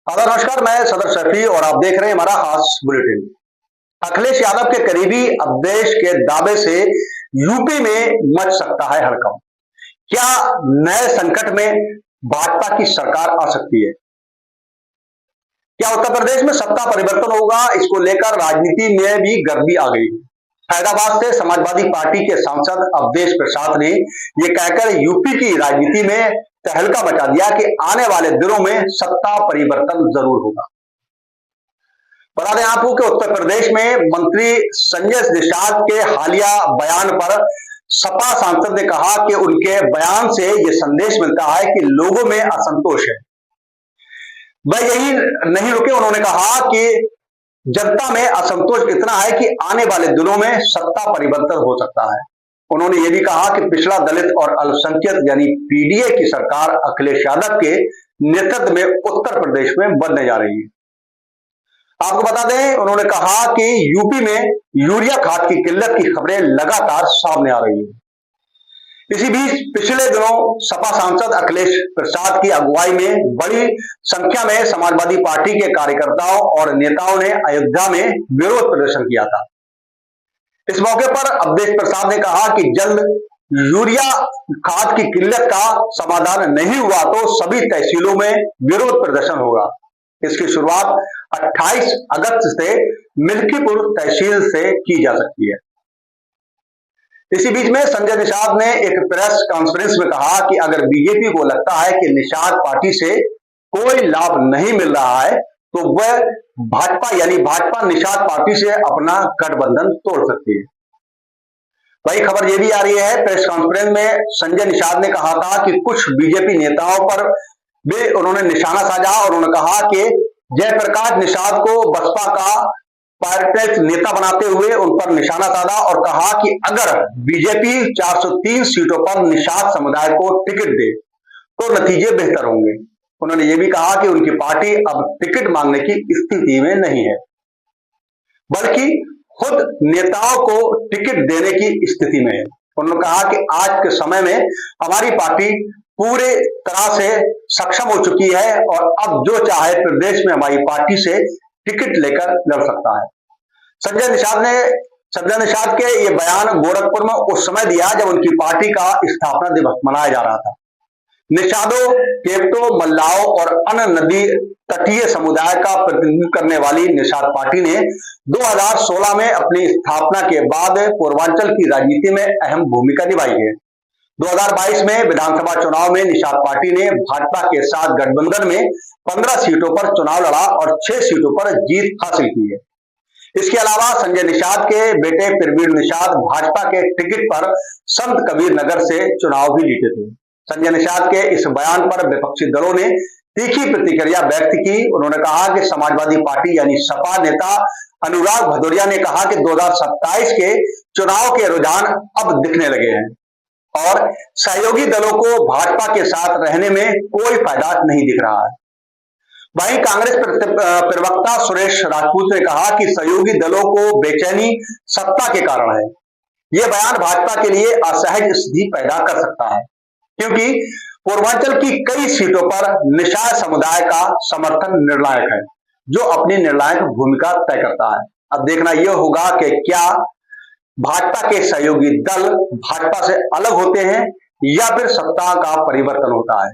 Hello नमस्कार, मैं सदर शफी और आप देख रहे हैं हमारा खास बुलेटिन। अखिलेश यादव के करीबी अवधेश के दावे से यूपी में मच सकता है हड़कंप। क्या नए संकट में भाजपा की सरकार आ सकती है? क्या उत्तर प्रदेश में सत्ता परिवर्तन होगा? इसको लेकर राजनीति में भी गर्मी आ गई। हैदराबाद से समाजवादी पार्टी के सांसद अवधेश प्रसाद ने ये कहकर यूपी की राजनीति में तहलका मचा दिया कि आने वाले दिनों में सत्ता परिवर्तन जरूर होगा। बता दें आपको कि उत्तर प्रदेश में मंत्री संजय निषाद के हालिया बयान पर सपा सांसद ने कहा कि उनके बयान से यह संदेश मिलता है कि लोगों में असंतोष है। वह यही नहीं रुके, उन्होंने कहा कि जनता में असंतोष इतना है कि आने वाले दिनों में सत्ता परिवर्तन हो सकता है। उन्होंने ये भी कहा कि पिछड़ा दलित और अल्पसंख्यक यानी पीडीए की सरकार अखिलेश यादव के नेतृत्व में उत्तर प्रदेश में बनने जा रही है। आपको बता दें, उन्होंने कहा कि यूपी में यूरिया खाद की किल्लत की खबरें लगातार सामने आ रही है। इसी बीच पिछले दिनों सपा सांसद अखिलेश प्रसाद की अगुवाई में बड़ी संख्या में समाजवादी पार्टी के कार्यकर्ताओं और नेताओं ने अयोध्या में विरोध प्रदर्शन किया था। इस मौके पर अवधेश प्रसाद ने कहा कि जल्द यूरिया खाद की किल्लत का समाधान नहीं हुआ तो सभी तहसीलों में विरोध प्रदर्शन होगा। इसकी शुरुआत 28 अगस्त से मिल्कीपुर तहसील से की जा सकती है। इसी बीच में संजय निषाद ने एक प्रेस कॉन्फ्रेंस में कहा कि अगर बीजेपी को लगता है कि निषाद पार्टी से कोई लाभ नहीं मिल रहा है तो वह भाजपा यानी भाजपा निषाद पार्टी से अपना गठबंधन तोड़ सकती है। वही खबर यह भी आ रही है, प्रेस कॉन्फ्रेंस में संजय निषाद ने कहा था कि कुछ बीजेपी नेताओं पर भी उन्होंने निशाना साधा और उन्होंने कहा कि जयप्रकाश निषाद को बसपा का पार्टी नेता बनाते हुए उन पर निशाना साधा और कहा कि अगर बीजेपी 403 सीटों पर निषाद समुदाय को टिकट दे तो नतीजे बेहतर होंगे। उन्होंने ये भी कहा कि उनकी पार्टी अब टिकट मांगने की स्थिति में नहीं है, बल्कि खुद नेताओं को टिकट देने की स्थिति में है। उन्होंने कहा कि आज के समय में हमारी पार्टी पूरे तरह से सक्षम हो चुकी है और अब जो चाहे प्रदेश में हमारी पार्टी से टिकट लेकर लड़ सकता है। संजय निषाद के ये बयान गोरखपुर में उस समय दिया जब उनकी पार्टी का स्थापना दिवस मनाया जा रहा था। निषादों, केवटों, मल्लाओं और अन्य नदी तटीय समुदाय का प्रतिनिधित्व करने वाली निषाद पार्टी ने 2016 में अपनी स्थापना के बाद पूर्वांचल की राजनीति में अहम भूमिका निभाई है। 2022 में विधानसभा चुनाव में निषाद पार्टी ने भाजपा के साथ गठबंधन में 15 सीटों पर चुनाव लड़ा और 6 सीटों पर जीत हासिल की है। इसके अलावा संजय निषाद के बेटे प्रवीण निषाद भाजपा के टिकट पर संत कबीर नगर से चुनाव भी जीते थे। संजय निषाद के इस बयान पर विपक्षी दलों ने तीखी प्रतिक्रिया व्यक्त की। उन्होंने कहा कि समाजवादी पार्टी यानी सपा नेता अनुराग भदौरिया ने कहा कि 2027 के चुनाव के रुझान अब दिखने लगे हैं और सहयोगी दलों को भाजपा के साथ रहने में कोई फायदा नहीं दिख रहा है। वहीं कांग्रेस प्रवक्ता सुरेश राजपूत ने कहा कि सहयोगी दलों को बेचैनी सत्ता के कारण है। यह बयान भाजपा के लिए असहज स्थिति पैदा कर सकता है क्योंकि पूर्वांचल की कई सीटों पर निषाद समुदाय का समर्थन निर्णायक है जो अपनी निर्णायक भूमिका तय करता है। अब देखना यह होगा कि क्या भाजपा के सहयोगी दल भाजपा से अलग होते हैं या फिर सत्ता का परिवर्तन होता है।